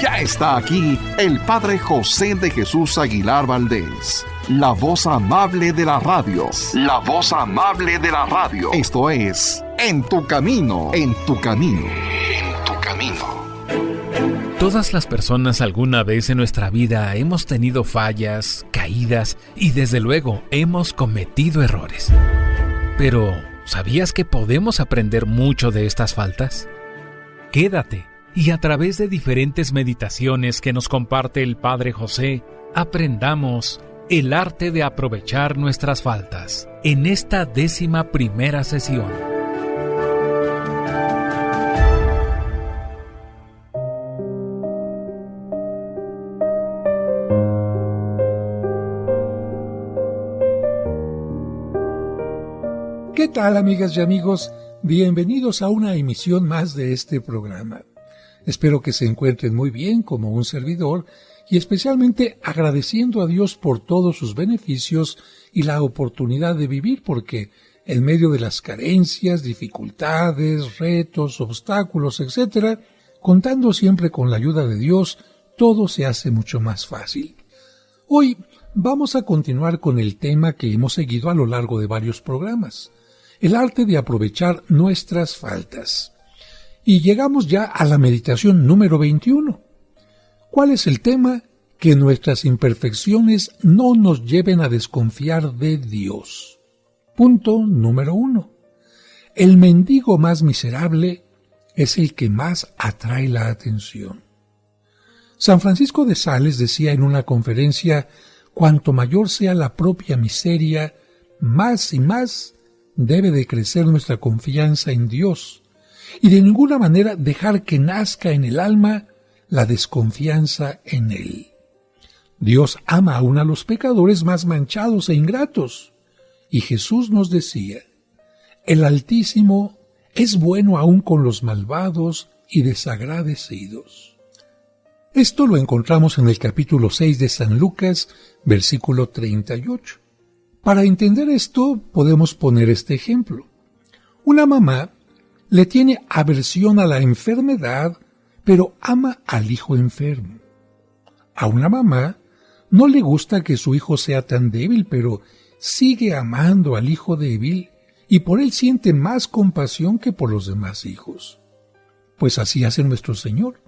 Ya está aquí el Padre José de Jesús Aguilar Valdés, la voz amable de la radio. La voz amable de la radio. Esto es En tu Camino, en tu Camino, en tu Camino. Todas las personas alguna vez en nuestra vida hemos tenido fallas, caídas y desde luego hemos cometido errores. Pero, ¿sabías que podemos aprender mucho de estas faltas? Quédate y a través de diferentes meditaciones que nos comparte el Padre José, aprendamos el arte de aprovechar nuestras faltas en esta 11ª sesión. ¿Qué tal, amigas y amigos? Bienvenidos a una emisión más de este programa. Espero que se encuentren muy bien como un servidor y especialmente agradeciendo a Dios por todos sus beneficios y la oportunidad de vivir, porque en medio de las carencias, dificultades, retos, obstáculos, etc., contando siempre con la ayuda de Dios, todo se hace mucho más fácil. Hoy vamos a continuar con el tema que hemos seguido a lo largo de varios programas, el arte de aprovechar nuestras faltas. Y llegamos ya a la meditación número 21. ¿Cuál es el tema? Que nuestras imperfecciones no nos lleven a desconfiar de Dios. Punto número 1. El mendigo más miserable es el que más atrae la atención. San Francisco de Sales decía en una conferencia: cuanto mayor sea la propia miseria, más y más debe de crecer nuestra confianza en Dios, y de ninguna manera dejar que nazca en el alma la desconfianza en Él. Dios ama aún a los pecadores más manchados e ingratos, y Jesús nos decía: el Altísimo es bueno aún con los malvados y desagradecidos. Esto lo encontramos en el capítulo 6 de San Lucas, versículo 38. Para entender esto, podemos poner este ejemplo. Una mamá le tiene aversión a la enfermedad, pero ama al hijo enfermo. A una mamá no le gusta que su hijo sea tan débil, pero sigue amando al hijo débil y por él siente más compasión que por los demás hijos. Pues así hace nuestro Señor.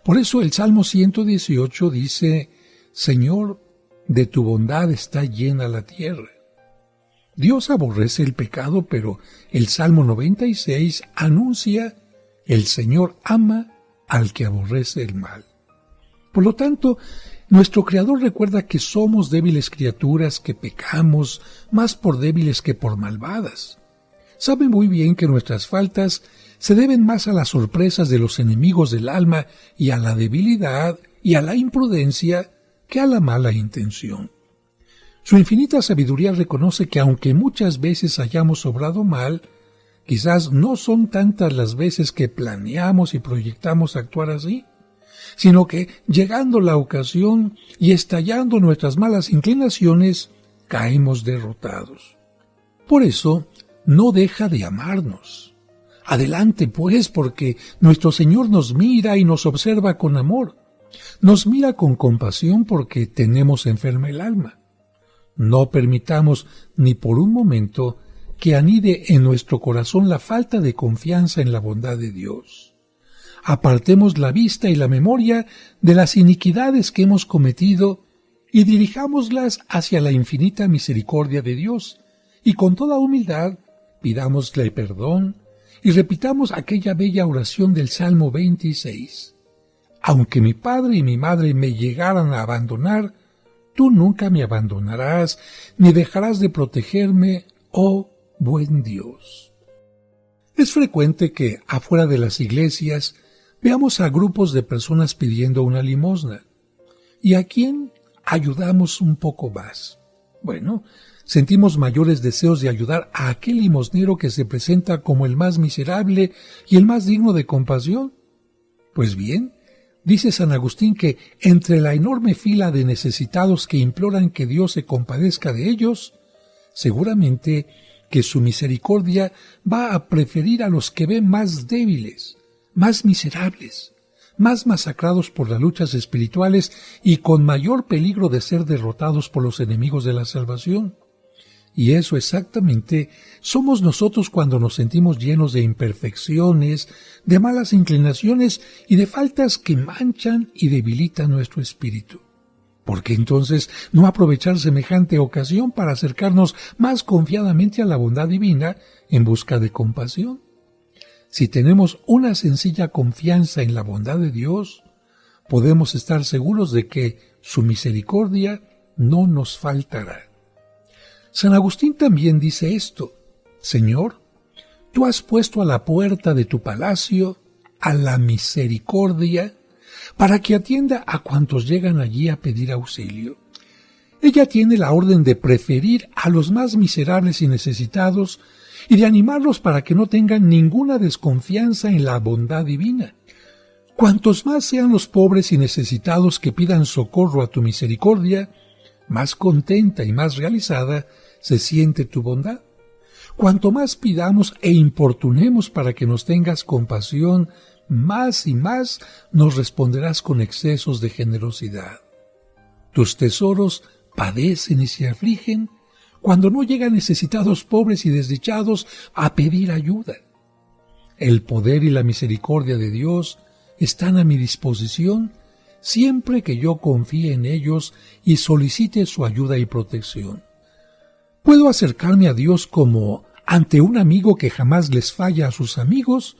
Por eso el Salmo 118 dice: Señor, de tu bondad está llena la tierra. Dios aborrece el pecado, pero el Salmo 96 anuncia: el Señor ama al que aborrece el mal. Por lo tanto, nuestro Creador recuerda que somos débiles criaturas, que pecamos más por débiles que por malvadas. Sabe muy bien que nuestras faltas se deben más a las sorpresas de los enemigos del alma y a la debilidad y a la imprudencia que a la mala intención. Su infinita sabiduría reconoce que aunque muchas veces hayamos obrado mal, quizás no son tantas las veces que planeamos y proyectamos actuar así, sino que, llegando la ocasión y estallando nuestras malas inclinaciones, caemos derrotados. Por eso, no deja de amarnos. Adelante, pues, porque nuestro Señor nos mira y nos observa con amor. Nos mira con compasión porque tenemos enferma el alma. No permitamos ni por un momento que anide en nuestro corazón la falta de confianza en la bondad de Dios. Apartemos la vista y la memoria de las iniquidades que hemos cometido y dirijámoslas hacia la infinita misericordia de Dios, y con toda humildad pidámosle perdón y repitamos aquella bella oración del Salmo 26. Aunque mi padre y mi madre me llegaran a abandonar, tú nunca me abandonarás, ni dejarás de protegerme, oh buen Dios. Es frecuente que, afuera de las iglesias, veamos a grupos de personas pidiendo una limosna. ¿Y a quién ayudamos un poco más? Bueno, sentimos mayores deseos de ayudar a aquel limosnero que se presenta como el más miserable y el más digno de compasión. Pues bien, dice San Agustín que entre la enorme fila de necesitados que imploran que Dios se compadezca de ellos, seguramente que su misericordia va a preferir a los que ven más débiles, más miserables, más masacrados por las luchas espirituales y con mayor peligro de ser derrotados por los enemigos de la salvación. Y eso exactamente somos nosotros cuando nos sentimos llenos de imperfecciones, de malas inclinaciones y de faltas que manchan y debilitan nuestro espíritu. ¿Por qué entonces no aprovechar semejante ocasión para acercarnos más confiadamente a la bondad divina en busca de compasión? Si tenemos una sencilla confianza en la bondad de Dios, podemos estar seguros de que su misericordia no nos faltará. San Agustín también dice esto: Señor, tú has puesto a la puerta de tu palacio a la misericordia para que atienda a cuantos llegan allí a pedir auxilio. Ella tiene la orden de preferir a los más miserables y necesitados y de animarlos para que no tengan ninguna desconfianza en la bondad divina. Cuantos más sean los pobres y necesitados que pidan socorro a tu misericordia, más contenta y más realizada se siente tu bondad. Cuanto más pidamos e importunemos para que nos tengas compasión, más y más nos responderás con excesos de generosidad. Tus tesoros padecen y se afligen cuando no llegan necesitados, pobres y desdichados a pedir ayuda. El poder y la misericordia de Dios están a mi disposición siempre que yo confíe en ellos y solicite su ayuda y protección. Puedo acercarme a Dios como ante un amigo que jamás les falla a sus amigos,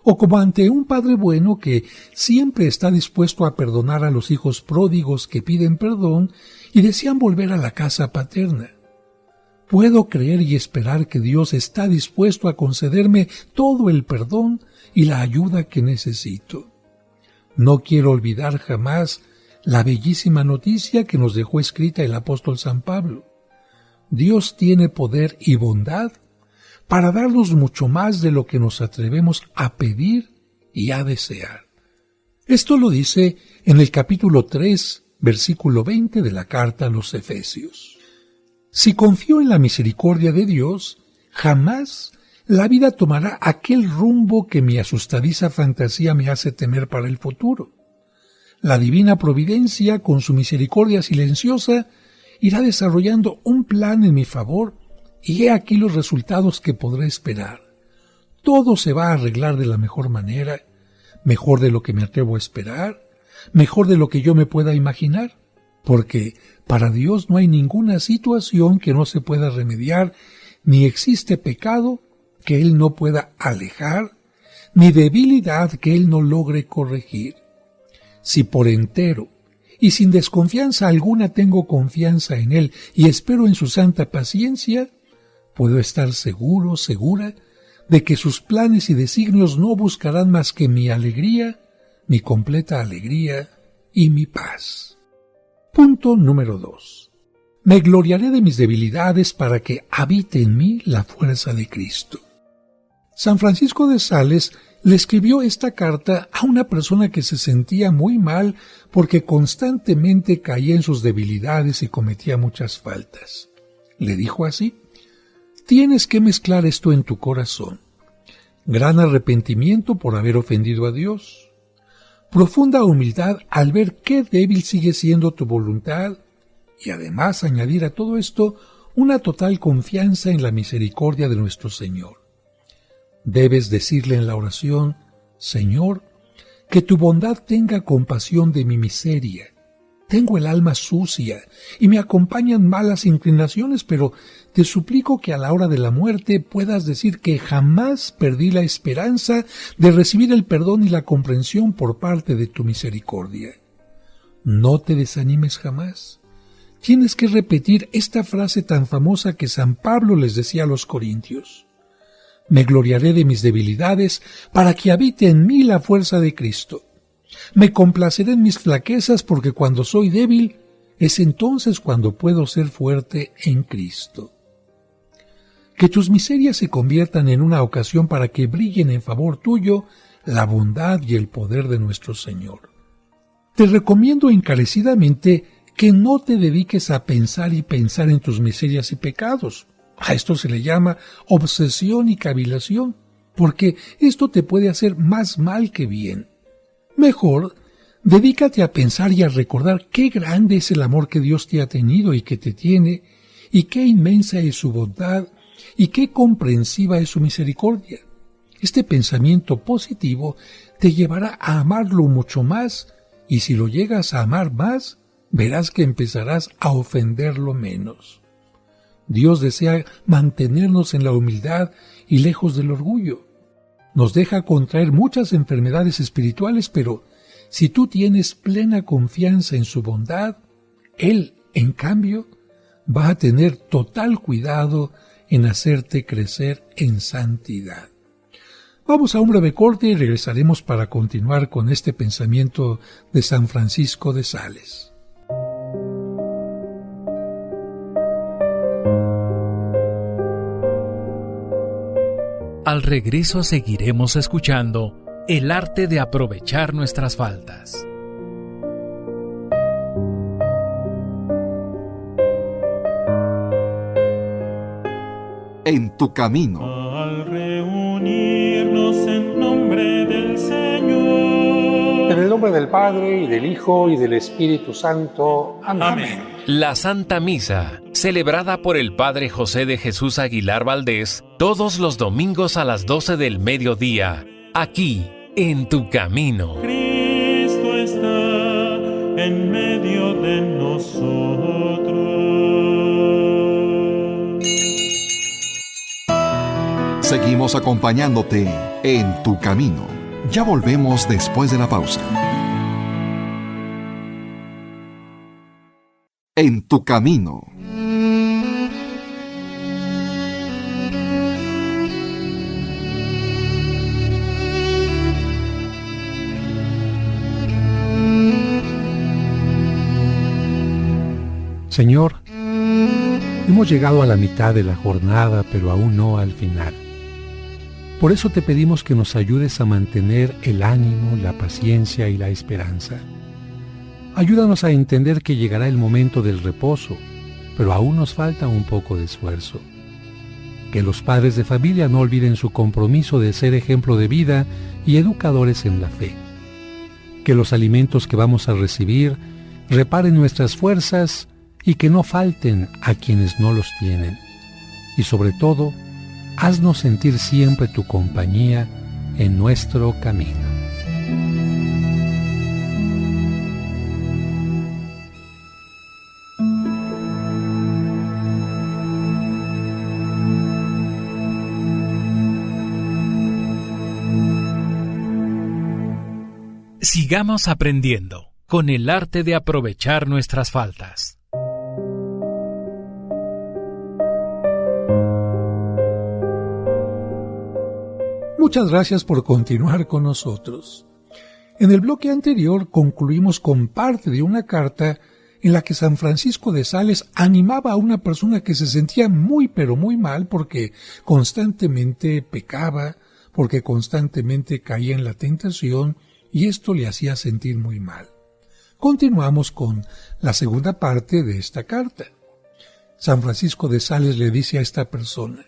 o como ante un padre bueno que siempre está dispuesto a perdonar a los hijos pródigos que piden perdón y desean volver a la casa paterna. Puedo creer y esperar que Dios está dispuesto a concederme todo el perdón y la ayuda que necesito. No quiero olvidar jamás la bellísima noticia que nos dejó escrita el apóstol San Pablo. Dios tiene poder y bondad para darnos mucho más de lo que nos atrevemos a pedir y a desear. Esto lo dice en el capítulo 3, versículo 20 de la carta a los Efesios. Si confío en la misericordia de Dios, jamás la vida tomará aquel rumbo que mi asustadiza fantasía me hace temer para el futuro. La divina providencia, con su misericordia silenciosa, irá desarrollando un plan en mi favor, y he aquí los resultados que podré esperar. Todo se va a arreglar de la mejor manera, mejor de lo que me atrevo a esperar, mejor de lo que yo me pueda imaginar, porque para Dios no hay ninguna situación que no se pueda remediar, ni existe pecado que Él no pueda alejar, ni debilidad que Él no logre corregir. Si por entero y sin desconfianza alguna tengo confianza en Él y espero en su santa paciencia, puedo estar seguro, segura, de que sus planes y designios no buscarán más que mi alegría, mi completa alegría y mi paz. Punto número 2. Me gloriaré de mis debilidades para que habite en mí la fuerza de Cristo. San Francisco de Sales le escribió esta carta a una persona que se sentía muy mal porque constantemente caía en sus debilidades y cometía muchas faltas. Le dijo así: tienes que mezclar esto en tu corazón. Gran arrepentimiento por haber ofendido a Dios. Profunda humildad al ver qué débil sigue siendo tu voluntad. Y además añadir a todo esto una total confianza en la misericordia de nuestro Señor. Debes decirle en la oración: Señor, que tu bondad tenga compasión de mi miseria. Tengo el alma sucia y me acompañan malas inclinaciones, pero te suplico que a la hora de la muerte puedas decir que jamás perdí la esperanza de recibir el perdón y la comprensión por parte de tu misericordia. No te desanimes jamás. Tienes que repetir esta frase tan famosa que San Pablo les decía a los corintios: me gloriaré de mis debilidades para que habite en mí la fuerza de Cristo. Me complaceré en mis flaquezas porque cuando soy débil es entonces cuando puedo ser fuerte en Cristo. Que tus miserias se conviertan en una ocasión para que brillen en favor tuyo la bondad y el poder de nuestro Señor. Te recomiendo encarecidamente que no te dediques a pensar y pensar en tus miserias y pecados. A esto se le llama obsesión y cavilación, porque esto te puede hacer más mal que bien. Mejor, dedícate a pensar y a recordar qué grande es el amor que Dios te ha tenido y que te tiene, y qué inmensa es su bondad, y qué comprensiva es su misericordia. Este pensamiento positivo te llevará a amarlo mucho más, y si lo llegas a amar más, verás que empezarás a ofenderlo menos. Dios desea mantenernos en la humildad y lejos del orgullo. Nos deja contraer muchas enfermedades espirituales, pero si tú tienes plena confianza en su bondad, Él, en cambio, va a tener total cuidado en hacerte crecer en santidad. Vamos a un breve corte y regresaremos para continuar con este pensamiento de San Francisco de Sales. Al regreso seguiremos escuchando el arte de aprovechar nuestras faltas. En tu camino. Al reunirnos en nombre del Señor. En el nombre del Padre, y del Hijo, y del Espíritu Santo. Amén. La Santa Misa, celebrada por el Padre José de Jesús Aguilar Valdés, todos los domingos a las 12 del mediodía, aquí, en tu camino. Cristo está en medio de nosotros. Seguimos acompañándote en tu camino. Ya volvemos después de la pausa. En tu camino. Señor, hemos llegado a la mitad de la jornada, pero aún no al final. Por eso te pedimos que nos ayudes a mantener el ánimo, la paciencia y la esperanza. Ayúdanos a entender que llegará el momento del reposo, pero aún nos falta un poco de esfuerzo. Que los padres de familia no olviden su compromiso de ser ejemplo de vida y educadores en la fe. Que los alimentos que vamos a recibir reparen nuestras fuerzas y que no falten a quienes no los tienen. Y sobre todo, haznos sentir siempre tu compañía en nuestro camino. Sigamos aprendiendo con el arte de aprovechar nuestras faltas. Muchas gracias por continuar con nosotros. En el bloque anterior concluimos con parte de una carta en la que San Francisco de Sales animaba a una persona que se sentía muy pero muy mal porque constantemente pecaba, porque constantemente caía en la tentación y esto le hacía sentir muy mal. Continuamos con la segunda parte de esta carta. San Francisco de Sales le dice a esta persona: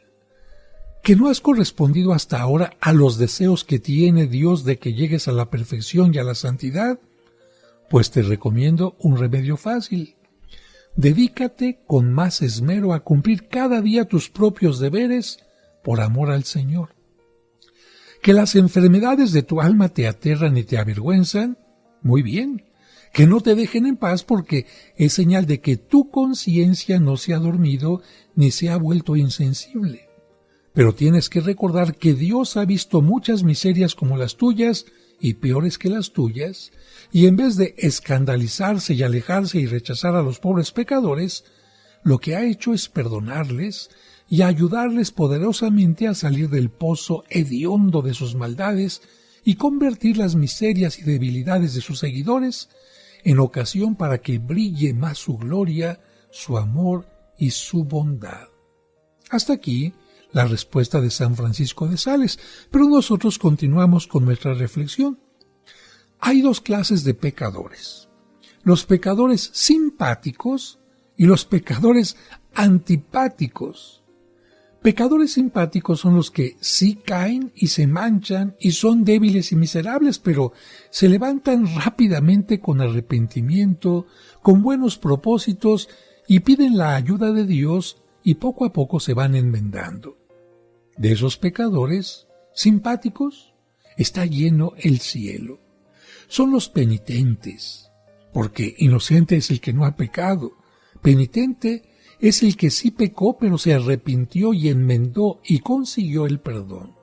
que no has correspondido hasta ahora a los deseos que tiene Dios de que llegues a la perfección y a la santidad, pues te recomiendo un remedio fácil. Dedícate con más esmero a cumplir cada día tus propios deberes por amor al Señor. Que las enfermedades de tu alma te aterran y te avergüenzan, muy bien. Que no te dejen en paz porque es señal de que tu conciencia no se ha dormido ni se ha vuelto insensible. Pero tienes que recordar que Dios ha visto muchas miserias como las tuyas y peores que las tuyas, y en vez de escandalizarse y alejarse y rechazar a los pobres pecadores, lo que ha hecho es perdonarles y ayudarles poderosamente a salir del pozo hediondo de sus maldades y convertir las miserias y debilidades de sus seguidores en ocasión para que brille más su gloria, su amor y su bondad. Hasta aquí la respuesta de San Francisco de Sales, pero nosotros continuamos con nuestra reflexión. Hay dos clases de pecadores: los pecadores simpáticos y los pecadores antipáticos. Pecadores simpáticos son los que sí caen y se manchan y son débiles y miserables, pero se levantan rápidamente con arrepentimiento, con buenos propósitos y piden la ayuda de Dios y poco a poco se van enmendando. De esos pecadores simpáticos está lleno el cielo. Son los penitentes, porque inocente es el que no ha pecado. Penitente es el que sí pecó, pero se arrepintió y enmendó y consiguió el perdón.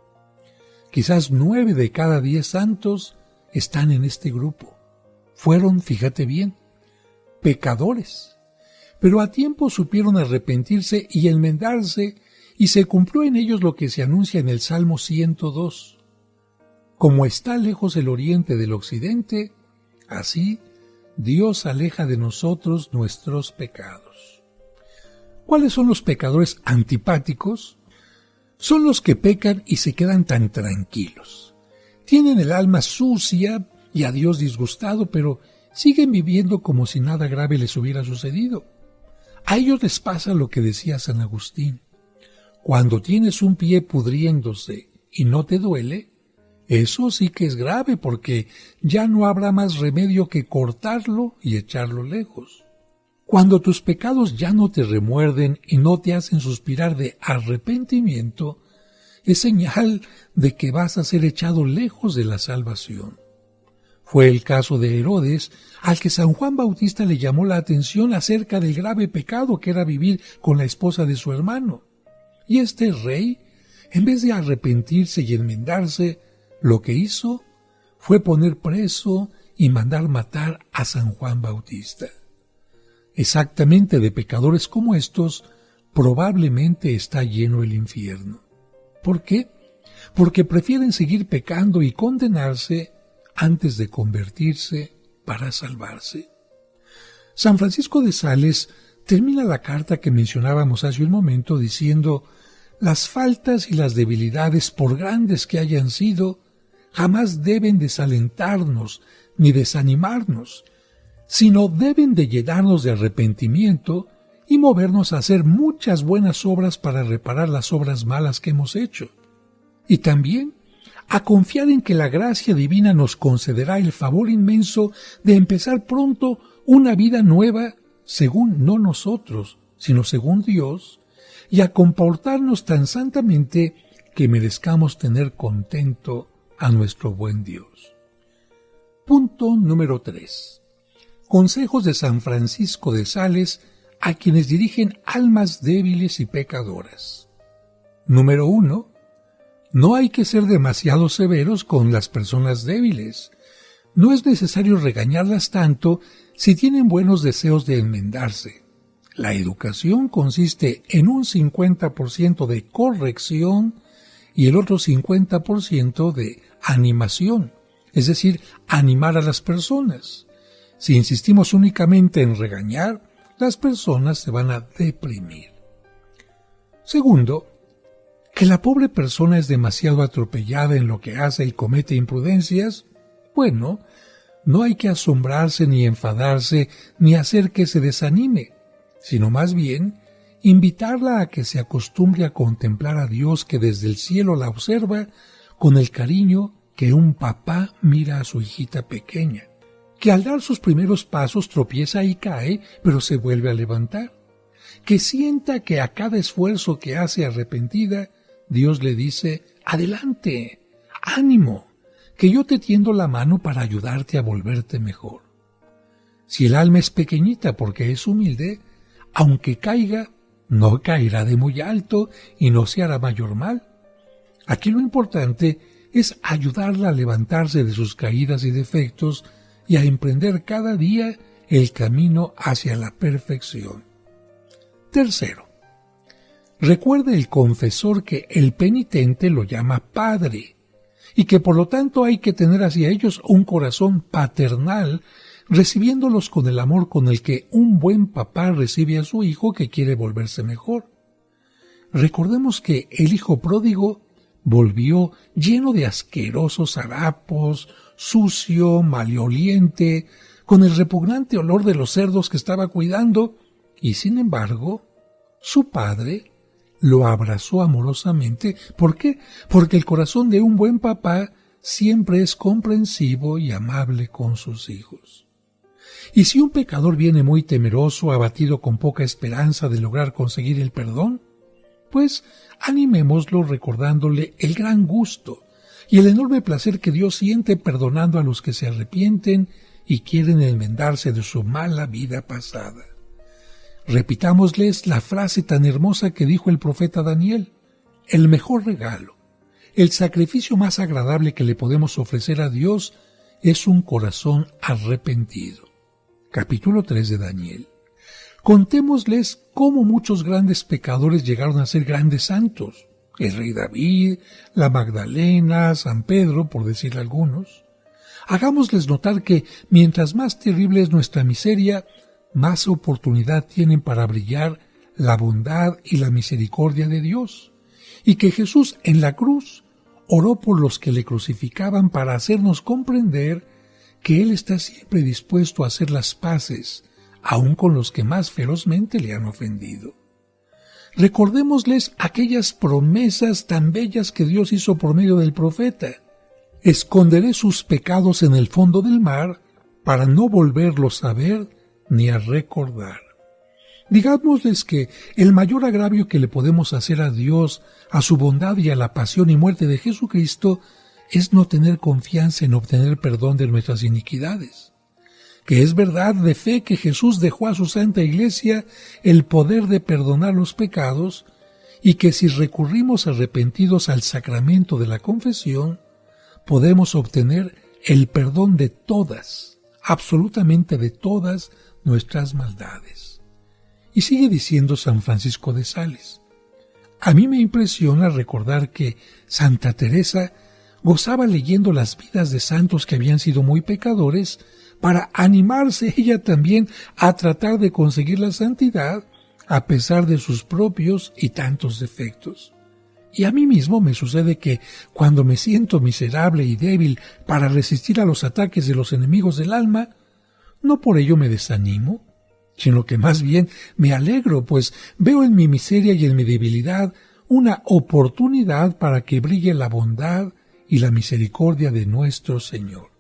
Quizás 9 de cada 10 santos están en este grupo. Fueron, fíjate bien, pecadores, pero a tiempo supieron arrepentirse y enmendarse, y se cumplió en ellos lo que se anuncia en el Salmo 102. Como está lejos el oriente del occidente, así Dios aleja de nosotros nuestros pecados. ¿Cuáles son los pecadores antipáticos? Son los que pecan y se quedan tan tranquilos. Tienen el alma sucia y a Dios disgustado, pero siguen viviendo como si nada grave les hubiera sucedido. A ellos les pasa lo que decía San Agustín. Cuando tienes un pie pudriéndose y no te duele, eso sí que es grave, porque ya no habrá más remedio que cortarlo y echarlo lejos. Cuando tus pecados ya no te remuerden y no te hacen suspirar de arrepentimiento, es señal de que vas a ser echado lejos de la salvación. Fue el caso de Herodes, al que San Juan Bautista le llamó la atención acerca del grave pecado que era vivir con la esposa de su hermano. Y este rey, en vez de arrepentirse y enmendarse, lo que hizo fue poner preso y mandar matar a San Juan Bautista. Exactamente de pecadores como estos, probablemente está lleno el infierno. ¿Por qué? Porque prefieren seguir pecando y condenarse antes de convertirse para salvarse. San Francisco de Sales termina la carta que mencionábamos hace un momento diciendo: las faltas y las debilidades, por grandes que hayan sido, jamás deben desalentarnos ni desanimarnos, sino deben de llenarnos de arrepentimiento y movernos a hacer muchas buenas obras para reparar las obras malas que hemos hecho. Y también a confiar en que la gracia divina nos concederá el favor inmenso de empezar pronto una vida nueva, según no nosotros, sino según Dios, y a comportarnos tan santamente que merezcamos tener contento a nuestro buen Dios. Punto número 3. Consejos de San Francisco de Sales a quienes dirigen almas débiles y pecadoras. Número 1. No hay que ser demasiado severos con las personas débiles. No es necesario regañarlas tanto si tienen buenos deseos de enmendarse. La educación consiste en un 50% de corrección y el otro 50% de animación, es decir, animar a las personas. Si insistimos únicamente en regañar, las personas se van a deprimir. Segundo, que la pobre persona es demasiado atropellada en lo que hace y comete imprudencias, bueno, no hay que asombrarse ni enfadarse ni hacer que se desanime, sino más bien invitarla a que se acostumbre a contemplar a Dios que desde el cielo la observa con el cariño que un papá mira a su hijita pequeña, que al dar sus primeros pasos tropieza y cae, pero se vuelve a levantar, que sienta que a cada esfuerzo que hace arrepentida, Dios le dice: adelante, ánimo, que yo te tiendo la mano para ayudarte a volverte mejor. Si el alma es pequeñita porque es humilde, aunque caiga, no caerá de muy alto y no se hará mayor mal. Aquí lo importante es ayudarla a levantarse de sus caídas y defectos y a emprender cada día el camino hacia la perfección. Tercero, recuerde el confesor que el penitente lo llama padre y que por lo tanto hay que tener hacia ellos un corazón paternal, recibiéndolos con el amor con el que un buen papá recibe a su hijo que quiere volverse mejor. Recordemos que el hijo pródigo volvió lleno de asquerosos harapos, sucio, maloliente, con el repugnante olor de los cerdos que estaba cuidando, y sin embargo, su padre lo abrazó amorosamente. ¿Por qué? Porque el corazón de un buen papá siempre es comprensivo y amable con sus hijos. Y si un pecador viene muy temeroso, abatido con poca esperanza de lograr conseguir el perdón, pues animémoslo recordándole el gran gusto y el enorme placer que Dios siente perdonando a los que se arrepienten y quieren enmendarse de su mala vida pasada. Repitámosles la frase tan hermosa que dijo el profeta Daniel: el mejor regalo, el sacrificio más agradable que le podemos ofrecer a Dios es un corazón arrepentido. Capítulo 3 de Daniel. Contémosles cómo muchos grandes pecadores llegaron a ser grandes santos. El rey David, la Magdalena, San Pedro, por decirle algunos. Hagámosles notar que mientras más terrible es nuestra miseria, más oportunidad tienen para brillar la bondad y la misericordia de Dios, y que Jesús en la cruz oró por los que le crucificaban para hacernos comprender que Él está siempre dispuesto a hacer las paces, aun con los que más ferozmente le han ofendido. Recordémosles aquellas promesas tan bellas que Dios hizo por medio del profeta. Esconderé sus pecados en el fondo del mar para no volverlos a ver ni a recordar. Digámosles que el mayor agravio que le podemos hacer a Dios, a su bondad y a la pasión y muerte de Jesucristo es no tener confianza en obtener perdón de nuestras iniquidades. Que es verdad de fe que Jesús dejó a su Santa Iglesia el poder de perdonar los pecados y que si recurrimos arrepentidos al sacramento de la confesión, podemos obtener el perdón de todas, absolutamente de todas nuestras maldades. Y sigue diciendo San Francisco de Sales: a mí me impresiona recordar que Santa Teresa gozaba leyendo las vidas de santos que habían sido muy pecadores para animarse ella también a tratar de conseguir la santidad a pesar de sus propios y tantos defectos. Y a mí mismo me sucede que cuando me siento miserable y débil para resistir a los ataques de los enemigos del alma, no por ello me desanimo, sino que más bien me alegro, pues veo en mi miseria y en mi debilidad una oportunidad para que brille la bondad y la misericordia de nuestro Señor.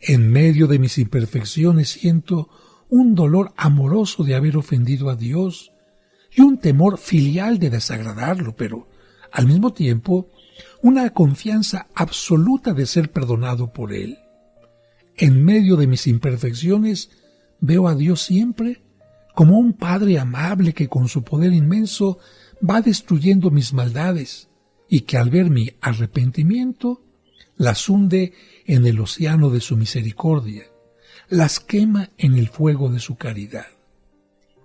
En medio de mis imperfecciones siento un dolor amoroso de haber ofendido a Dios y un temor filial de desagradarlo, pero al mismo tiempo una confianza absoluta de ser perdonado por Él. En medio de mis imperfecciones veo a Dios siempre como un Padre amable que con su poder inmenso va destruyendo mis maldades y que al ver mi arrepentimiento las hunde en el océano de su misericordia, las quema en el fuego de su caridad.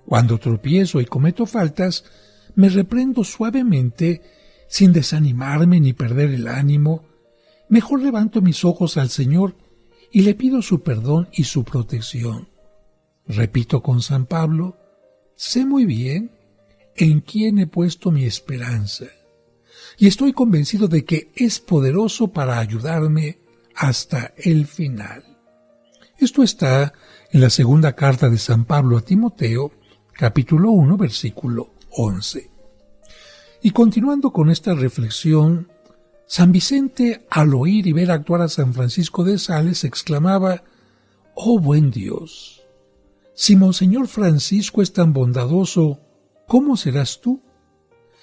Cuando tropiezo y cometo faltas, me reprendo suavemente sin desanimarme ni perder el ánimo. Mejor levanto mis ojos al Señor y le pido su perdón y su protección. Repito con San Pablo: sé muy bien en quién he puesto mi esperanza, y estoy convencido de que es poderoso para ayudarme hasta el final. Esto está en la segunda carta de San Pablo a Timoteo, capítulo 1, versículo 11. Y continuando con esta reflexión, San Vicente, al oír y ver actuar a San Francisco de Sales, exclamaba: «Oh buen Dios, si Monseñor Francisco es tan bondadoso, ¿cómo serás tú?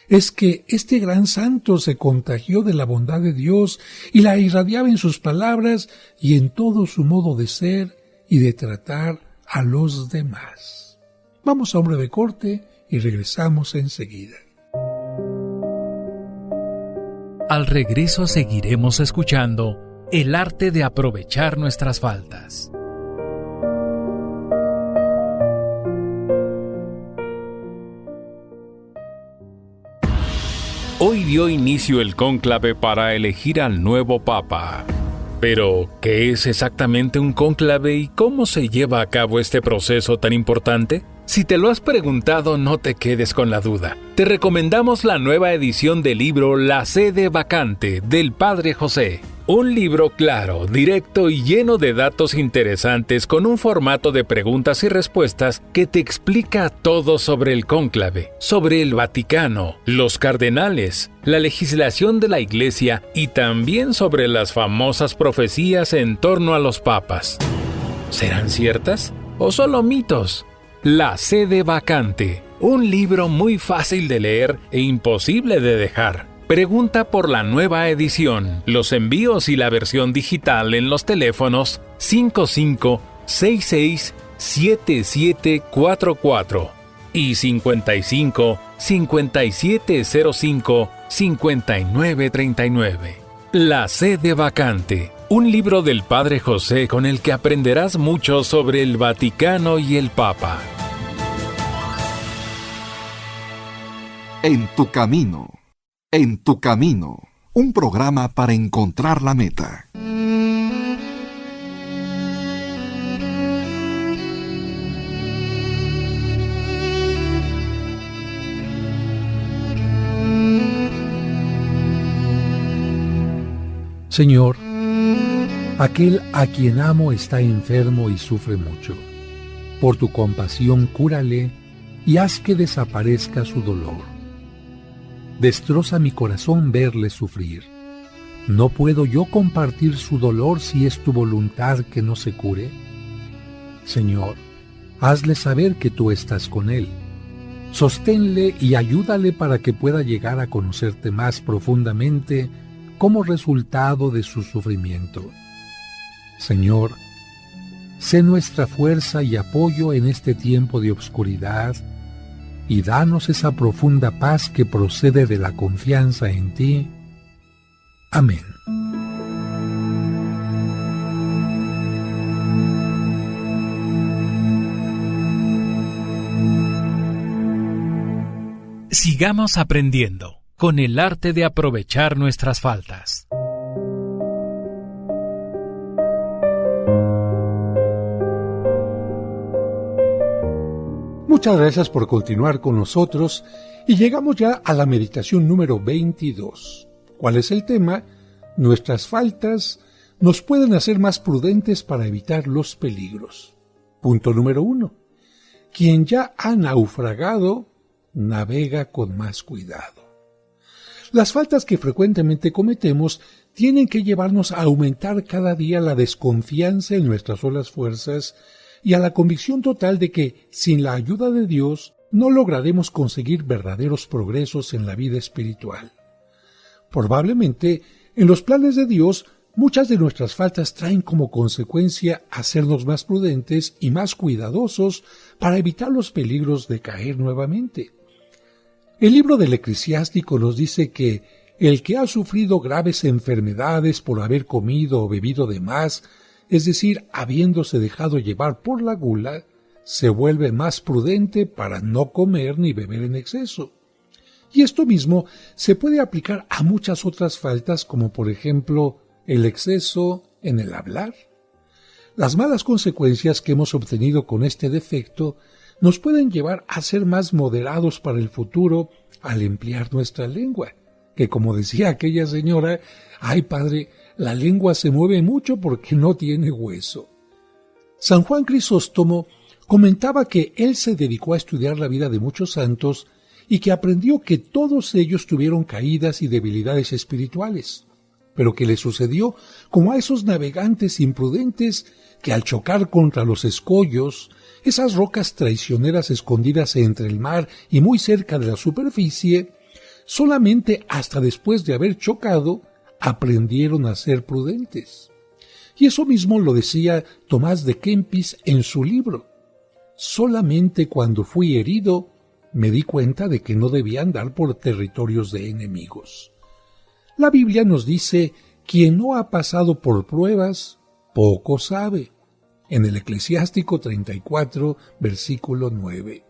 Es que este gran santo se contagió de la bondad de Dios y la irradiaba en sus palabras y en todo su modo de ser y de tratar a los demás». Vamos a un breve corte y regresamos enseguida. Al regreso seguiremos escuchando el arte de aprovechar nuestras faltas. Hoy dio inicio el cónclave para elegir al nuevo Papa. Pero, ¿qué es exactamente un cónclave y cómo se lleva a cabo este proceso tan importante? Si te lo has preguntado, no te quedes con la duda. Te recomendamos la nueva edición del libro La sede vacante del Padre José. Un libro claro, directo y lleno de datos interesantes con un formato de preguntas y respuestas que te explica todo sobre el cónclave, sobre el Vaticano, los cardenales, la legislación de la Iglesia y también sobre las famosas profecías en torno a los papas. ¿Serán ciertas o solo mitos? La sede vacante, un libro muy fácil de leer e imposible de dejar. Pregunta por la nueva edición, los envíos y la versión digital en los teléfonos 55667744 y 55-5705-5939. La sede vacante, un libro del Padre José con el que aprenderás mucho sobre el Vaticano y el Papa. En tu camino. En tu camino, un programa para encontrar la meta. Señor, aquel a quien amo está enfermo y sufre mucho. Por tu compasión cúrale y haz que desaparezca su dolor. Destroza mi corazón verle sufrir. ¿No puedo yo compartir su dolor si es tu voluntad que no se cure? Señor, hazle saber que tú estás con él. Sosténle y ayúdale para que pueda llegar a conocerte más profundamente como resultado de su sufrimiento. Señor, sé nuestra fuerza y apoyo en este tiempo de obscuridad y danos esa profunda paz que procede de la confianza en ti. Amén. Sigamos aprendiendo con el arte de aprovechar nuestras faltas. Muchas gracias por continuar con nosotros y llegamos ya a la meditación número 22. ¿Cuál es el tema? Nuestras faltas nos pueden hacer más prudentes para evitar los peligros. Punto número 1. Quien ya ha naufragado, navega con más cuidado. Las faltas que frecuentemente cometemos tienen que llevarnos a aumentar cada día la desconfianza en nuestras solas fuerzas y a la convicción total de que, sin la ayuda de Dios, no lograremos conseguir verdaderos progresos en la vida espiritual. Probablemente, en los planes de Dios, muchas de nuestras faltas traen como consecuencia hacernos más prudentes y más cuidadosos para evitar los peligros de caer nuevamente. El libro del Eclesiástico nos dice que el que ha sufrido graves enfermedades por haber comido o bebido de más, es decir, habiéndose dejado llevar por la gula, se vuelve más prudente para no comer ni beber en exceso. Y esto mismo se puede aplicar a muchas otras faltas, como por ejemplo el exceso en el hablar. Las malas consecuencias que hemos obtenido con este defecto nos pueden llevar a ser más moderados para el futuro al emplear nuestra lengua, que como decía aquella señora, ¡ay padre!, la lengua se mueve mucho porque no tiene hueso. San Juan Crisóstomo comentaba que él se dedicó a estudiar la vida de muchos santos y que aprendió que todos ellos tuvieron caídas y debilidades espirituales, pero que le sucedió como a esos navegantes imprudentes que al chocar contra los escollos, esas rocas traicioneras escondidas entre el mar y muy cerca de la superficie, solamente hasta después de haber chocado, aprendieron a ser prudentes. Y eso mismo lo decía Tomás de Kempis en su libro. Solamente cuando fui herido me di cuenta de que no debía andar por territorios de enemigos. La Biblia nos dice, quien no ha pasado por pruebas, poco sabe. En el Eclesiástico 34, versículo 9.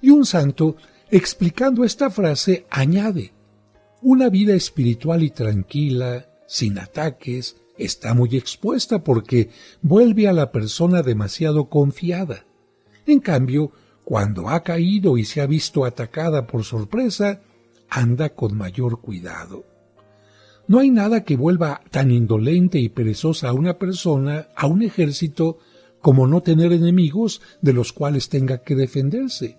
Y un santo, explicando esta frase, añade, una vida espiritual y tranquila, sin ataques, está muy expuesta porque vuelve a la persona demasiado confiada. En cambio, cuando ha caído y se ha visto atacada por sorpresa, anda con mayor cuidado. No hay nada que vuelva tan indolente y perezosa a una persona, a un ejército, como no tener enemigos de los cuales tenga que defenderse.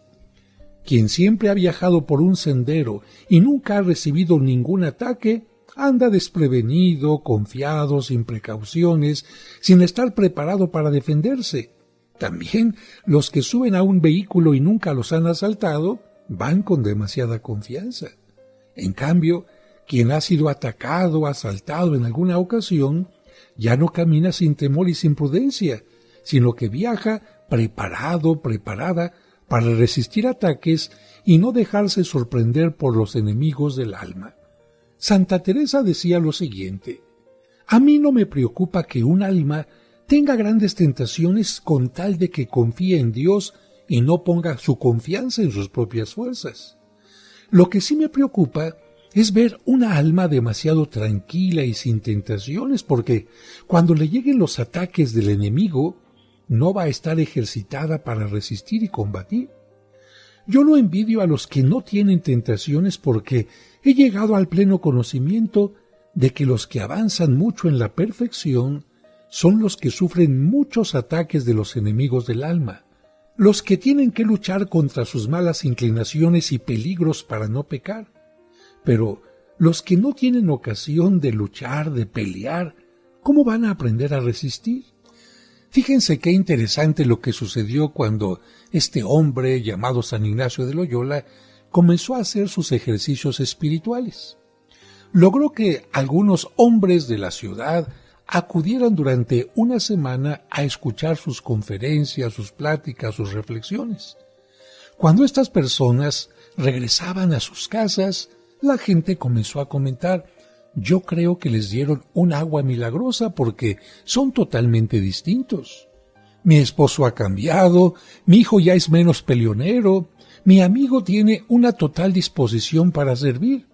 Quien siempre ha viajado por un sendero y nunca ha recibido ningún ataque, anda desprevenido, confiado, sin precauciones, sin estar preparado para defenderse. También los que suben a un vehículo y nunca los han asaltado, van con demasiada confianza. En cambio, quien ha sido atacado o asaltado en alguna ocasión, ya no camina sin temor y sin prudencia, sino que viaja preparado, preparada, para resistir ataques y no dejarse sorprender por los enemigos del alma. Santa Teresa decía lo siguiente: a mí no me preocupa que un alma tenga grandes tentaciones con tal de que confíe en Dios y no ponga su confianza en sus propias fuerzas. Lo que sí me preocupa es ver una alma demasiado tranquila y sin tentaciones, porque cuando le lleguen los ataques del enemigo, no va a estar ejercitada para resistir y combatir. Yo no envidio a los que no tienen tentaciones, porque he llegado al pleno conocimiento de que los que avanzan mucho en la perfección son los que sufren muchos ataques de los enemigos del alma, los que tienen que luchar contra sus malas inclinaciones y peligros para no pecar. Pero los que no tienen ocasión de luchar, de pelear, ¿cómo van a aprender a resistir? Fíjense qué interesante lo que sucedió cuando este hombre llamado San Ignacio de Loyola comenzó a hacer sus ejercicios espirituales. Logró que algunos hombres de la ciudad acudieran durante una semana a escuchar sus conferencias, sus pláticas, sus reflexiones. Cuando estas personas regresaban a sus casas, la gente comenzó a comentar: yo creo que les dieron un agua milagrosa porque son totalmente distintos. Mi esposo ha cambiado, mi hijo ya es menos peleonero, mi amigo tiene una total disposición para servir.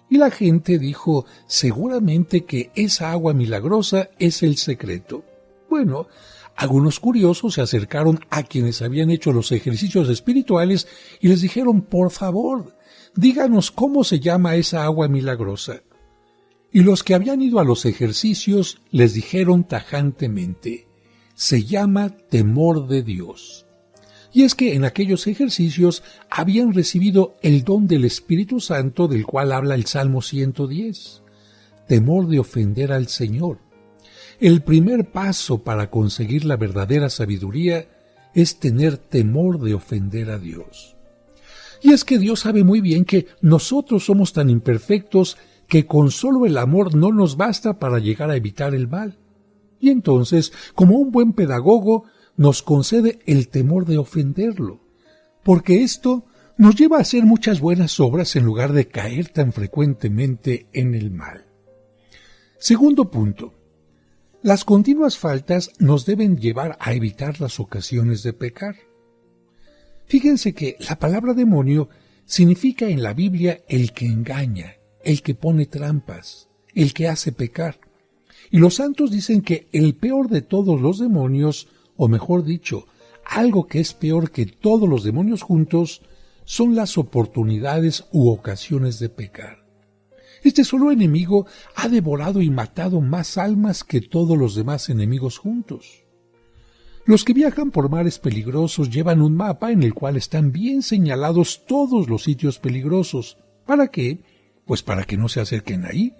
Y la gente dijo: seguramente que esa agua milagrosa es el secreto. Bueno, algunos curiosos se acercaron a quienes habían hecho los ejercicios espirituales y les dijeron: por favor, díganos cómo se llama esa agua milagrosa. Y los que habían ido a los ejercicios les dijeron tajantemente: se llama temor de Dios. Y es que en aquellos ejercicios habían recibido el don del Espíritu Santo, del cual habla el Salmo 110, temor de ofender al Señor. El primer paso para conseguir la verdadera sabiduría es tener temor de ofender a Dios. Y es que Dios sabe muy bien que nosotros somos tan imperfectos que con solo el amor no nos basta para llegar a evitar el mal. Y entonces, como un buen pedagogo, nos concede el temor de ofenderlo, porque esto nos lleva a hacer muchas buenas obras en lugar de caer tan frecuentemente en el mal. Segundo punto: las continuas faltas nos deben llevar a evitar las ocasiones de pecar. Fíjense que la palabra demonio significa en la Biblia el que engaña, el que pone trampas, el que hace pecar. Y los santos dicen que el peor de todos los demonios, o mejor dicho, algo que es peor que todos los demonios juntos, son las oportunidades u ocasiones de pecar. Este solo enemigo ha devorado y matado más almas que todos los demás enemigos juntos. Los que viajan por mares peligrosos llevan un mapa en el cual están bien señalados todos los sitios peligrosos. ¿Para qué? Pues para que no se acerquen ahí.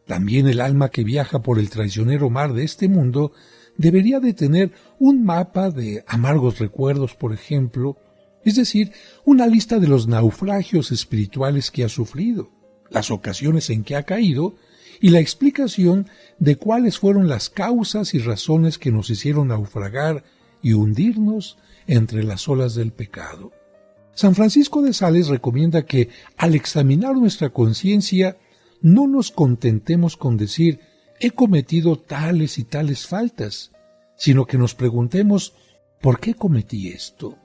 También el alma que viaja por el traicionero mar de este mundo debería de tener un mapa de amargos recuerdos, por ejemplo, es decir, una lista de los naufragios espirituales que ha sufrido, las ocasiones en que ha caído y la explicación de cuáles fueron las causas y razones que nos hicieron naufragar y hundirnos entre las olas del pecado. San Francisco de Sales recomienda que, al examinar nuestra conciencia, no nos contentemos con decir: he cometido tales y tales faltas, sino que nos preguntemos: ¿por qué cometí esto?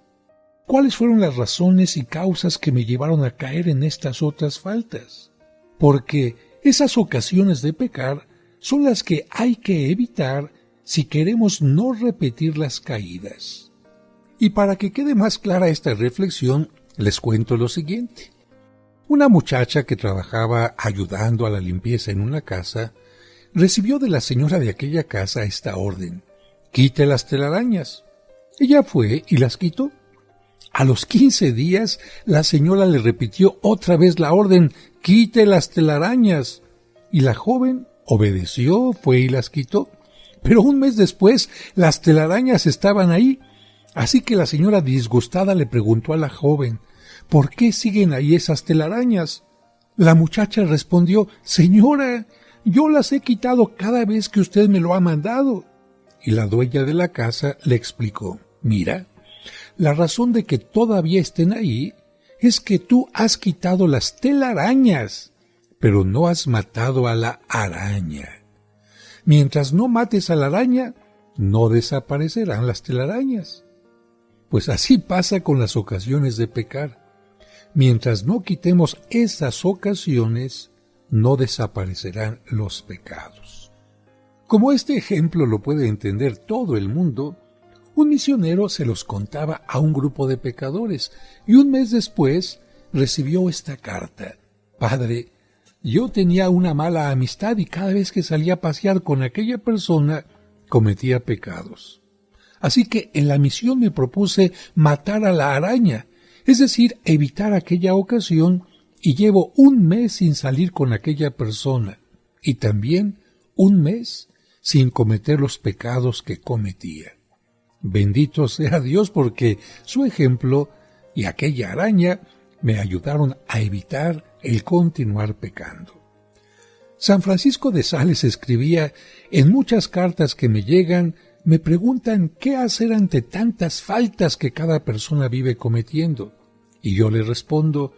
¿Cuáles fueron las razones y causas que me llevaron a caer en estas otras faltas? Porque esas ocasiones de pecar son las que hay que evitar si queremos no repetir las caídas. Y para que quede más clara esta reflexión, les cuento lo siguiente. Una muchacha que trabajaba ayudando a la limpieza en una casa recibió de la señora de aquella casa esta orden: quite las telarañas. Ella fue y las quitó. A los 15 días, la señora le repitió otra vez la orden: quite las telarañas. Y la joven obedeció, fue y las quitó. Pero un mes después, las telarañas estaban ahí. Así que la señora, disgustada, le preguntó a la joven: ¿por qué siguen ahí esas telarañas? La muchacha respondió: señora, yo las he quitado cada vez que usted me lo ha mandado. Y la dueña de la casa le explicó: mira, la razón de que todavía estén ahí es que tú has quitado las telarañas, pero no has matado a la araña. Mientras no mates a la araña, no desaparecerán las telarañas. Pues así pasa con las ocasiones de pecar. Mientras no quitemos esas ocasiones, no desaparecerán los pecados. Como este ejemplo lo puede entender todo el mundo, un misionero se los contaba a un grupo de pecadores y un mes después recibió esta carta: Padre, yo tenía una mala amistad y cada vez que salía a pasear con aquella persona cometía pecados. Así que en la misión me propuse matar a la araña, es decir, evitar aquella ocasión, y llevo un mes sin salir con aquella persona y también un mes sin cometer los pecados que cometía. Bendito sea Dios, porque su ejemplo y aquella araña me ayudaron a evitar el continuar pecando. San Francisco de Sales escribía: en muchas cartas que me llegan me preguntan qué hacer ante tantas faltas que cada persona vive cometiendo. Y yo le respondo: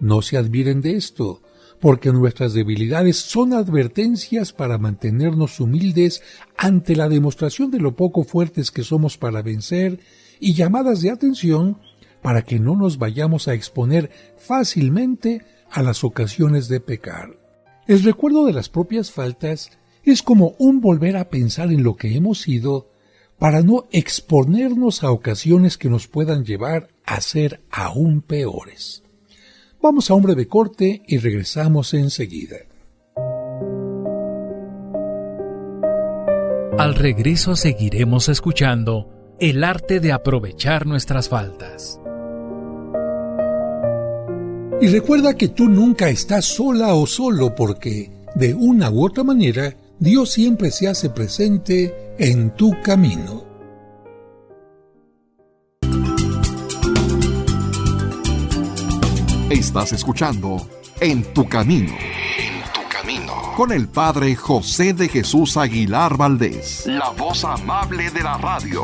no se admiren de esto, porque nuestras debilidades son advertencias para mantenernos humildes ante la demostración de lo poco fuertes que somos para vencer, y llamadas de atención para que no nos vayamos a exponer fácilmente a las ocasiones de pecar. El recuerdo de las propias faltas es como un volver a pensar en lo que hemos sido para no exponernos a ocasiones que nos puedan llevar a ser aún peores. Vamos a un breve corte y regresamos enseguida. Al regreso seguiremos escuchando el arte de aprovechar nuestras faltas. Y recuerda que tú nunca estás sola o solo, porque de una u otra manera Dios siempre se hace presente en tu camino. Estás escuchando En tu Camino. En tu Camino. Con el Padre José de Jesús Aguilar Valdés, la voz amable de la radio.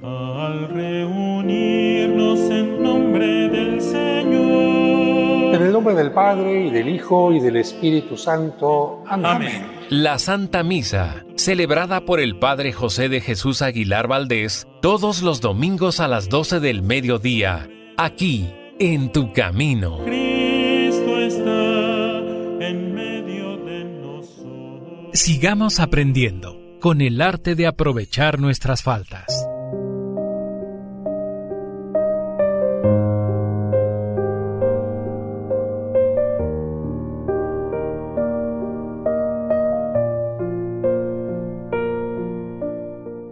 Al reunirnos en nombre del Señor. En el nombre del Padre, y del Hijo, y del Espíritu Santo. Amén. Amén. La Santa Misa, celebrada por el Padre José de Jesús Aguilar Valdés, todos los domingos a las 12 del mediodía, aquí, en tu camino. Cristo está en medio de nosotros. Sigamos aprendiendo con el arte de aprovechar nuestras faltas.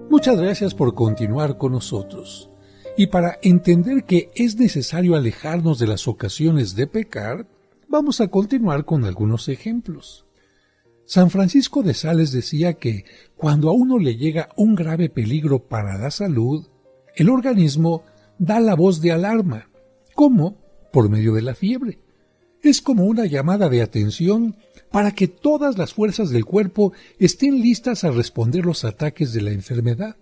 Muchas gracias por continuar con nosotros. Y para entender que es necesario alejarnos de las ocasiones de pecar, vamos a continuar con algunos ejemplos. San Francisco de Sales decía que cuando a uno le llega un grave peligro para la salud, el organismo da la voz de alarma. ¿Cómo? Por medio de la fiebre. Es como una llamada de atención para que todas las fuerzas del cuerpo estén listas a responder los ataques de la enfermedad.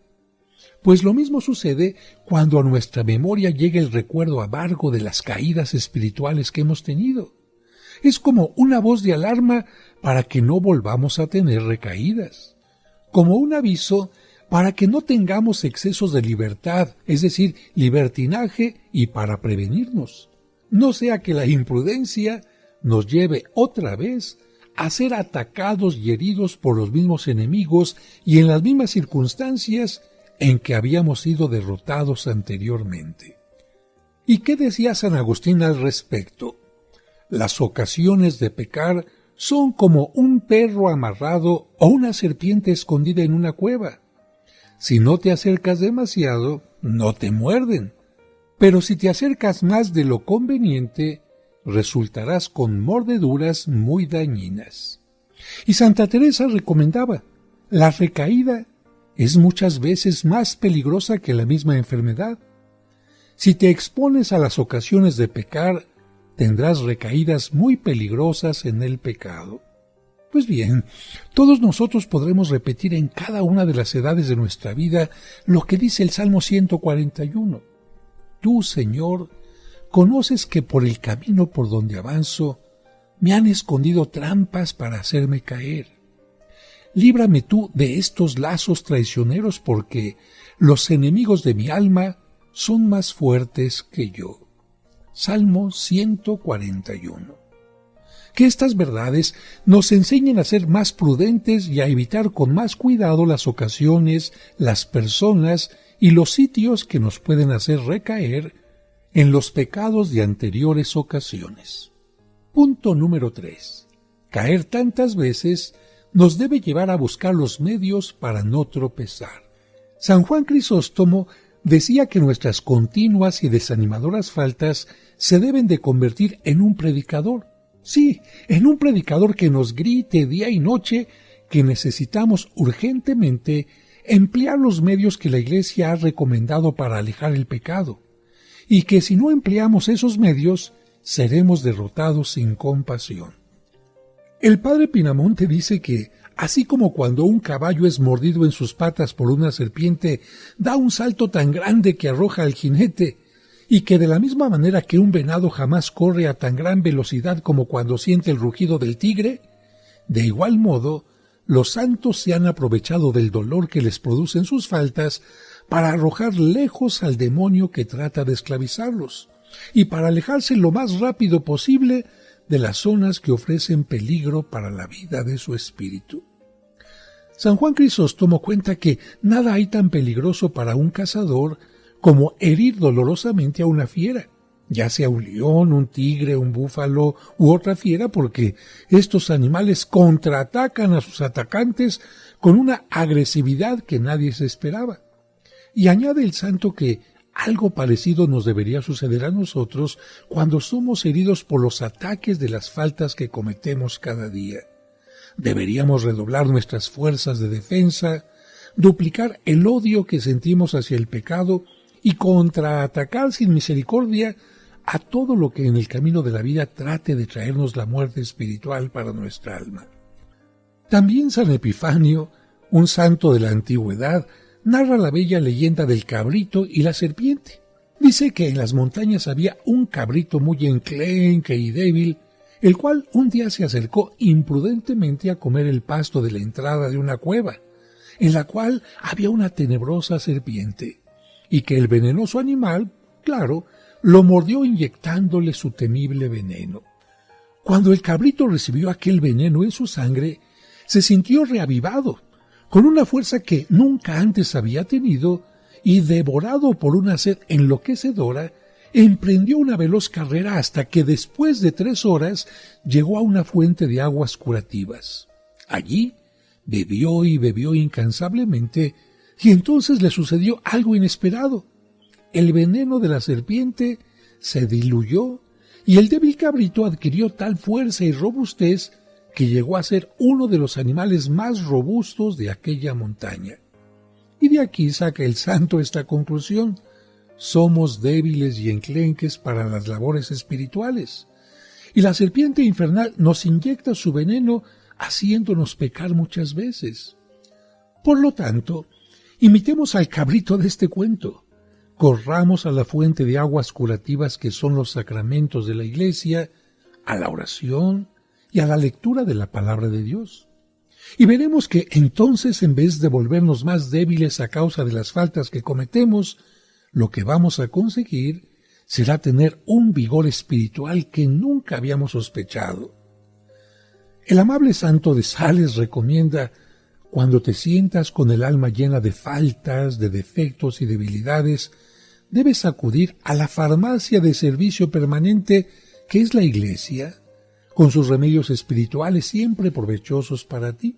Pues lo mismo sucede cuando a nuestra memoria llega el recuerdo amargo de las caídas espirituales que hemos tenido. Es como una voz de alarma para que no volvamos a tener recaídas. Como un aviso para que no tengamos excesos de libertad, es decir, libertinaje, y para prevenirnos. No sea que la imprudencia nos lleve otra vez a ser atacados y heridos por los mismos enemigos y en las mismas circunstancias en que habíamos sido derrotados anteriormente. ¿Y qué decía San Agustín al respecto? Las ocasiones de pecar son como un perro amarrado o una serpiente escondida en una cueva. Si no te acercas demasiado, no te muerden, pero si te acercas más de lo conveniente, resultarás con mordeduras muy dañinas. Y Santa Teresa recomendaba: la recaída es muchas veces más peligrosa que la misma enfermedad. Si te expones a las ocasiones de pecar, tendrás recaídas muy peligrosas en el pecado. Pues bien, todos nosotros podremos repetir en cada una de las edades de nuestra vida lo que dice el Salmo 141. Tú, Señor, conoces que por el camino por donde avanzo me han escondido trampas para hacerme caer. Líbrame tú de estos lazos traicioneros, porque los enemigos de mi alma son más fuertes que yo. Salmo 141. Que estas verdades nos enseñen a ser más prudentes y a evitar con más cuidado las ocasiones, las personas y los sitios que nos pueden hacer recaer en los pecados de anteriores ocasiones. Punto número 3. Caer tantas veces nos debe llevar a buscar los medios para no tropezar. San Juan Crisóstomo decía que nuestras continuas y desanimadoras faltas se deben de convertir en un predicador. Sí, en un predicador que nos grite día y noche que necesitamos urgentemente emplear los medios que la Iglesia ha recomendado para alejar el pecado, y que si no empleamos esos medios, seremos derrotados sin compasión. El padre Pinamonte dice que, así como cuando un caballo es mordido en sus patas por una serpiente, da un salto tan grande que arroja al jinete, y que de la misma manera que un venado jamás corre a tan gran velocidad como cuando siente el rugido del tigre, de igual modo, los santos se han aprovechado del dolor que les producen sus faltas para arrojar lejos al demonio que trata de esclavizarlos, y para alejarse lo más rápido posible de las zonas que ofrecen peligro para la vida de su espíritu. San Juan Crisóstomo cuenta que nada hay tan peligroso para un cazador como herir dolorosamente a una fiera, ya sea un león, un tigre, un búfalo u otra fiera, porque estos animales contraatacan a sus atacantes con una agresividad que nadie se esperaba. Y añade el santo que algo parecido nos debería suceder a nosotros cuando somos heridos por los ataques de las faltas que cometemos cada día. Deberíamos redoblar nuestras fuerzas de defensa, duplicar el odio que sentimos hacia el pecado y contraatacar sin misericordia a todo lo que en el camino de la vida trate de traernos la muerte espiritual para nuestra alma. También San Epifanio, un santo de la antigüedad, narra la bella leyenda del cabrito y la serpiente. Dice que en las montañas había un cabrito muy enclenque y débil, el cual un día se acercó imprudentemente a comer el pasto de la entrada de una cueva, en la cual había una tenebrosa serpiente, y que el venenoso animal, claro, lo mordió inyectándole su temible veneno. Cuando el cabrito recibió aquel veneno en su sangre, se sintió reavivado, con una fuerza que nunca antes había tenido, y devorado por una sed enloquecedora, emprendió una veloz carrera hasta que después de 3 horas llegó a una fuente de aguas curativas. Allí bebió y bebió incansablemente, y entonces le sucedió algo inesperado. El veneno de la serpiente se diluyó y el débil cabrito adquirió tal fuerza y robustez que llegó a ser uno de los animales más robustos de aquella montaña. Y de aquí saca el santo esta conclusión: somos débiles y enclenques para las labores espirituales, y la serpiente infernal nos inyecta su veneno haciéndonos pecar muchas veces. Por lo tanto, imitemos al cabrito de este cuento. Corramos a la fuente de aguas curativas que son los sacramentos de la Iglesia, a la oración y a la lectura de la palabra de Dios. Y veremos que entonces, en vez de volvernos más débiles a causa de las faltas que cometemos, lo que vamos a conseguir será tener un vigor espiritual que nunca habíamos sospechado. El amable santo de Sales recomienda: cuando te sientas con el alma llena de faltas, de defectos y debilidades, debes acudir a la farmacia de servicio permanente que es la Iglesia, con sus remedios espirituales siempre provechosos para ti.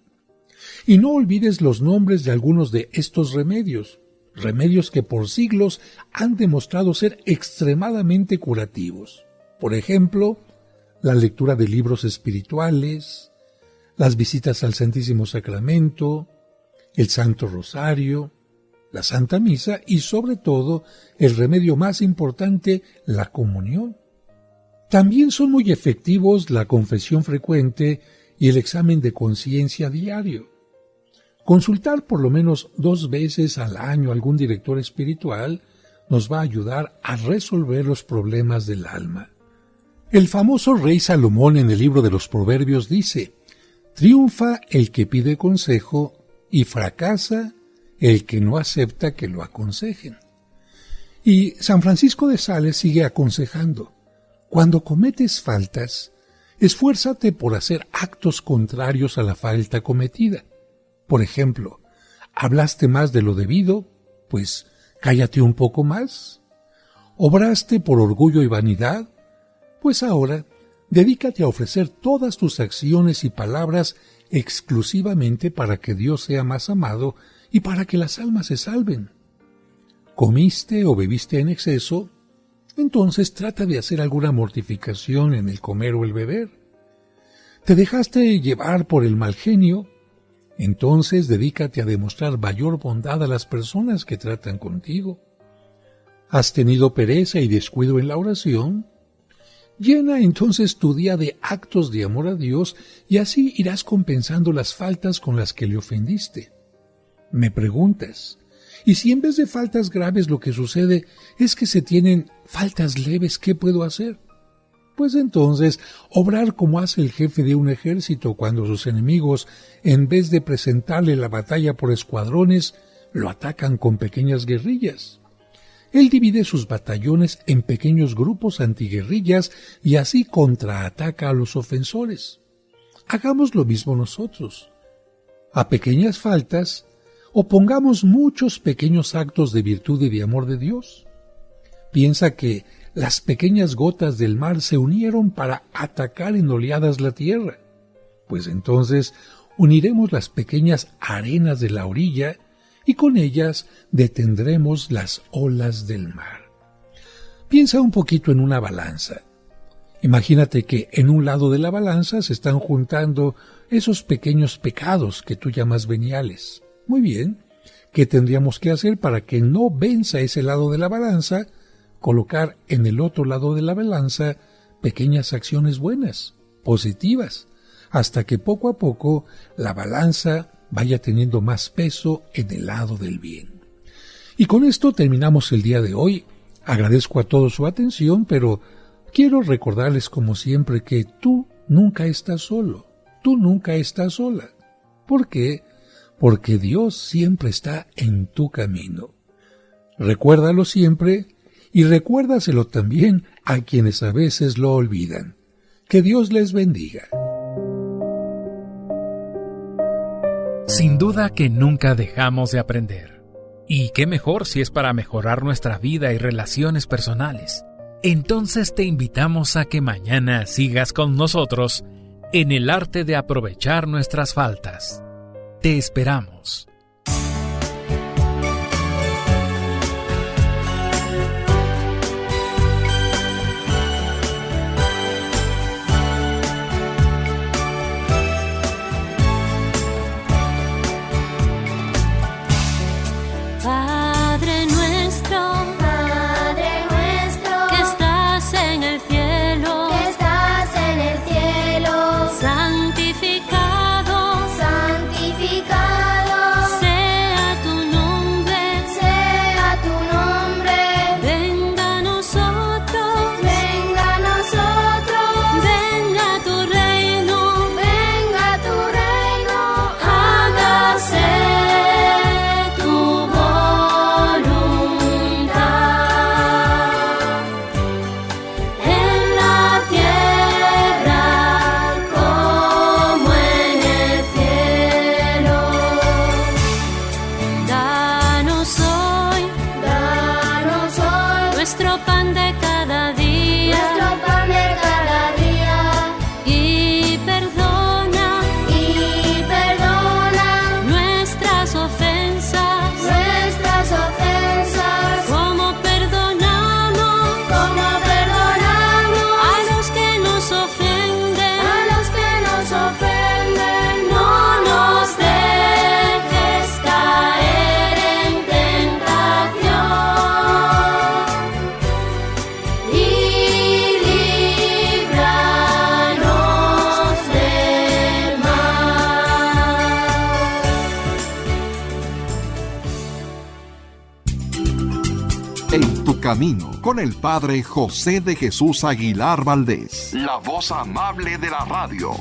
Y no olvides los nombres de algunos de estos remedios que por siglos han demostrado ser extremadamente curativos. Por ejemplo, la lectura de libros espirituales, las visitas al Santísimo Sacramento, el Santo Rosario, la Santa Misa y sobre todo el remedio más importante, la comunión. También son muy efectivos la confesión frecuente y el examen de conciencia diario. Consultar por lo menos 2 veces al año a algún director espiritual nos va a ayudar a resolver los problemas del alma. El famoso rey Salomón en el libro de los Proverbios dice: triunfa el que pide consejo y fracasa el que no acepta que lo aconsejen. Y San Francisco de Sales sigue aconsejando: cuando cometes faltas, esfuérzate por hacer actos contrarios a la falta cometida. Por ejemplo, ¿hablaste más de lo debido? Pues cállate un poco más. ¿Obraste por orgullo y vanidad? Pues ahora dedícate a ofrecer todas tus acciones y palabras exclusivamente para que Dios sea más amado y para que las almas se salven. ¿Comiste o bebiste en exceso? Entonces trata de hacer alguna mortificación en el comer o el beber. ¿Te dejaste llevar por el mal genio? Entonces dedícate a demostrar mayor bondad a las personas que tratan contigo. ¿Has tenido pereza y descuido en la oración? Llena entonces tu día de actos de amor a Dios y así irás compensando las faltas con las que le ofendiste. Me preguntas, ¿y si en vez de faltas graves lo que sucede es que se tienen faltas leves, qué puedo hacer? Pues entonces, obrar como hace el jefe de un ejército cuando sus enemigos, en vez de presentarle la batalla por escuadrones, lo atacan con pequeñas guerrillas. Él divide sus batallones en pequeños grupos antiguerrillas y así contraataca a los ofensores. Hagamos lo mismo nosotros. A pequeñas faltas, opongamos muchos pequeños actos de virtud y de amor de Dios. Piensa que las pequeñas gotas del mar se unieron para atacar en oleadas la tierra. Pues entonces uniremos las pequeñas arenas de la orilla y con ellas detendremos las olas del mar. Piensa un poquito en una balanza. Imagínate que en un lado de la balanza se están juntando esos pequeños pecados que tú llamas veniales. Muy bien, ¿qué tendríamos que hacer para que no venza ese lado de la balanza? Colocar en el otro lado de la balanza pequeñas acciones buenas, positivas, hasta que poco a poco la balanza vaya teniendo más peso en el lado del bien. Y con esto terminamos el día de hoy. Agradezco a todos su atención, pero quiero recordarles como siempre que tú nunca estás solo, tú nunca estás sola. ¿Por qué? Porque Dios siempre está en tu camino. Recuérdalo siempre y recuérdaselo también a quienes a veces lo olvidan. Que Dios les bendiga. Sin duda que nunca dejamos de aprender. Y qué mejor si es para mejorar nuestra vida y relaciones personales. Entonces te invitamos a que mañana sigas con nosotros en el arte de aprovechar nuestras faltas. Te esperamos. Santificado En tu camino, con el Padre José de Jesús Aguilar Valdés, la voz amable de la radio.